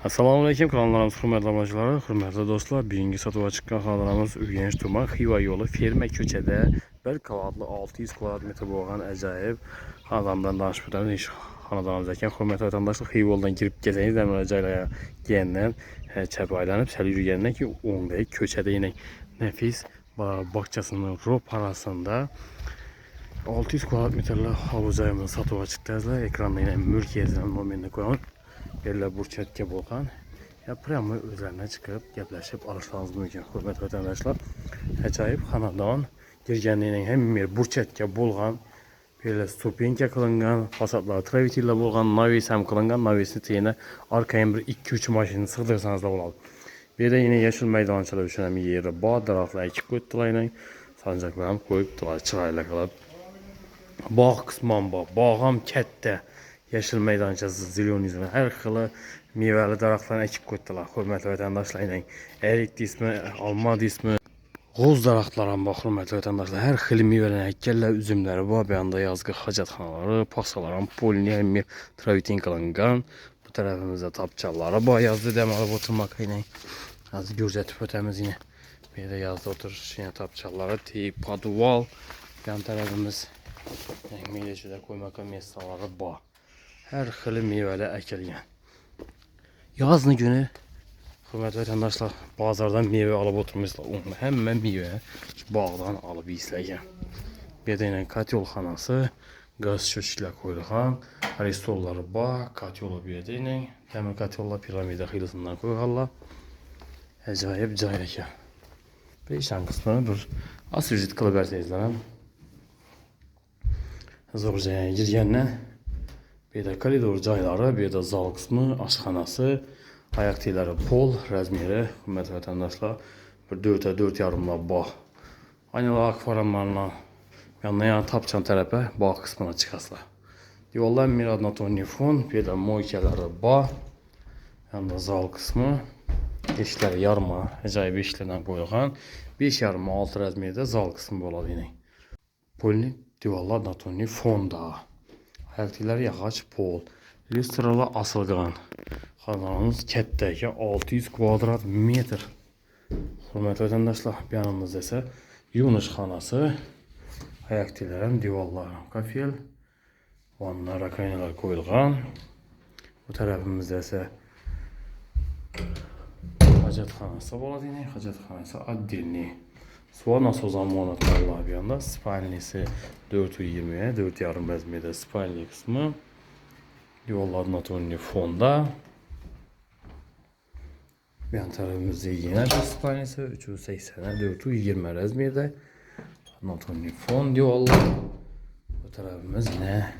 Assalamualaikum kanallarımız hürmetli amacıları, hürmetli dostlar. Birinci satığa çıkan kanallarımız Ürgeniş Tuma Xiva yolu Ferme köçede bir kavadlı 600 kvadrat boğan acayip adamdan danışıp ötemiz. İş xanadanımızdayken hürmetli vatandaşlar Xiva yoldan girip gezeniz de müracayla gelenden çəp aylanıp səli yürüyenden ki ondayı köçede yine nefis bakçasının rop arasında 600 kvadratmetrli havuzayımız satığa çıktı. Ekranda yine mülk yazılan momentine koyalım. Yerler burçetke bolğan. Ya prямо üzerine çıkıp gepleşip alışsanız mümkün. Hürmetli vatandaşlar. Acayip xanadan girgenliğinin hem bir burçetke bolğan. Böyle stupenka kılıngan, fasadlar travitilla bolğan, navis hem kılıngan, navisini teyine arkaya bir 2-3 maşini sığdırsanız da olalı. Bir de yine yeşil meydançalar üçün yeri bağ daraflar ekip koydular. Sancaklarım koyup çırayla kalıp. Bağ kısmı bağam kette. Yeşil meydançası, zilyonizm, her xili meyveli daraqlarını ekip koydular. Hürmetli vatandaşlar, erik dismi, alma dismi, qoz daraqlarına bax, hürmetli vatandaşlar. Her xili meyveli həkkellər, üzümləri var. Bir anda yazgı hacatxanaları, pasalar, polini, travitin kılıngan. Bu tarafımızda tapçaları var. Yazdı deməli oturmaq ilə. Az gözətib ötəmiz yine. Bir de yazdı oturuş yine tapçaları, teyip, paduval. Yan tarafımız meyleçədə koymaq mesalaları var. Her xili meyvəli əkilgan. Yazın günü hürmetli vatandaşlar bazardan meyve alıp oturmuşlar. Onu hemen meyve bağdan alıp izləyən. Bir də ilə katyol xanası, qaz şöşklə koyulğan, restolları var, katyolu bir də ilə, təmir katyolla piramida xilisindən koyuqarlar. Acayip cayrəkə. Beşən qısmını bir asüzit qılıb ərsəyizlərəm. Zorcaya girgəndən bir de koridor cayları, bir de zal kısmı, aşxanası, ayak teyləri pol, rəzmiri, hürmetli vatandaşlar, bir 4'ə 4 yarımla bağ. Aynalı akvaramlarla yanlayan tapçan tərəfə bağ kısmına çıxasılar. Diyorlar Mirad fon, bir de moykeləri bağ, yanında zal kısmı, işlər yarma, acayip işlərdən qoyulğan, 5 yarımı 6 rəzmirdə zal kısmı oladı yine. Polini diyorlar fon da. Ayaktiler yağaç pol, lüstralı asılgan. Xanamız kətdəki 600 kvadrat metr. Hürmetli vatandaşlar, bir yanımızda ise Yunus xanası. Ayaktilerin divarlarım kafel. Vanlar, rakaynalar koyulğan. Bu tarafımızda ise hacatxanası oladı yine. Hacatxanası addelini. Sual nasıl zamanı tarla bir yanda. Spalnisi 420'ye, 4 yarım bezmede spalni kısmı. Yolların atonli fonda. Bir yan tarafımızda yine bir spalnisi 380'e, 420 rezmede. Atonli fon yollar. Bu tarafımız yine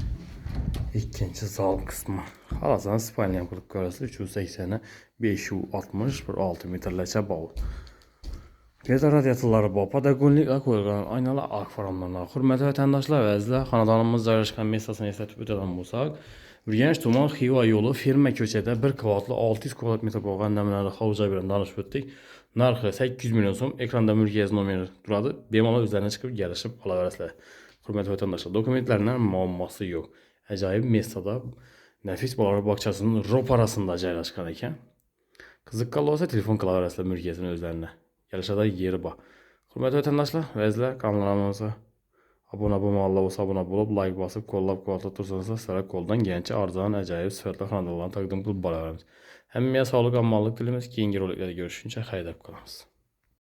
ikinci zal kısmı. Halasan spalni kurup karası 380'e, 560 bir 6 metrləçə bağlı. Bir de radyatörleri var. Patagonliklə koyulğan aynalı akvaramlarla. Hürmetli vatandaşlar və əzizlər, xanadanımız yerləşən mesasını eslatıb ötədən bulsaq, Ürgeniş Tuma Xiva yolu Ferme köçədə 1 kvadratlı 600 kvadrat metr boğan nəmləri havuca birən danışıb ötdük. Narxı 800 milyon som. Ekranda mülk yazı nomeri duradı. Bemallar üzerine çıkıp gəlişib ala verəslər. Hürmetli vatandaşlar, dokumentlərindən muamması yox. Acayip mesada nəfis balar bağçasının rop arasında yerləşən ikən. Qızıqqalı olsa telefon qala verəslər mülk yazının özlərinə. Gəlişədə yeri var. Hürmetli vatandaşlar, vəzlər kanallarımıza abone olsa abone olup like basıp kollab quvvatlı tursanızda sizlərə koldan genç arzan acayip sifətli xanadalarını təqdim qılıb balalarımız. Həmmiyə sağlıq, ammanlıq dilimiz ki, yeni roliklərdə görüşünce xeyrə qalınız.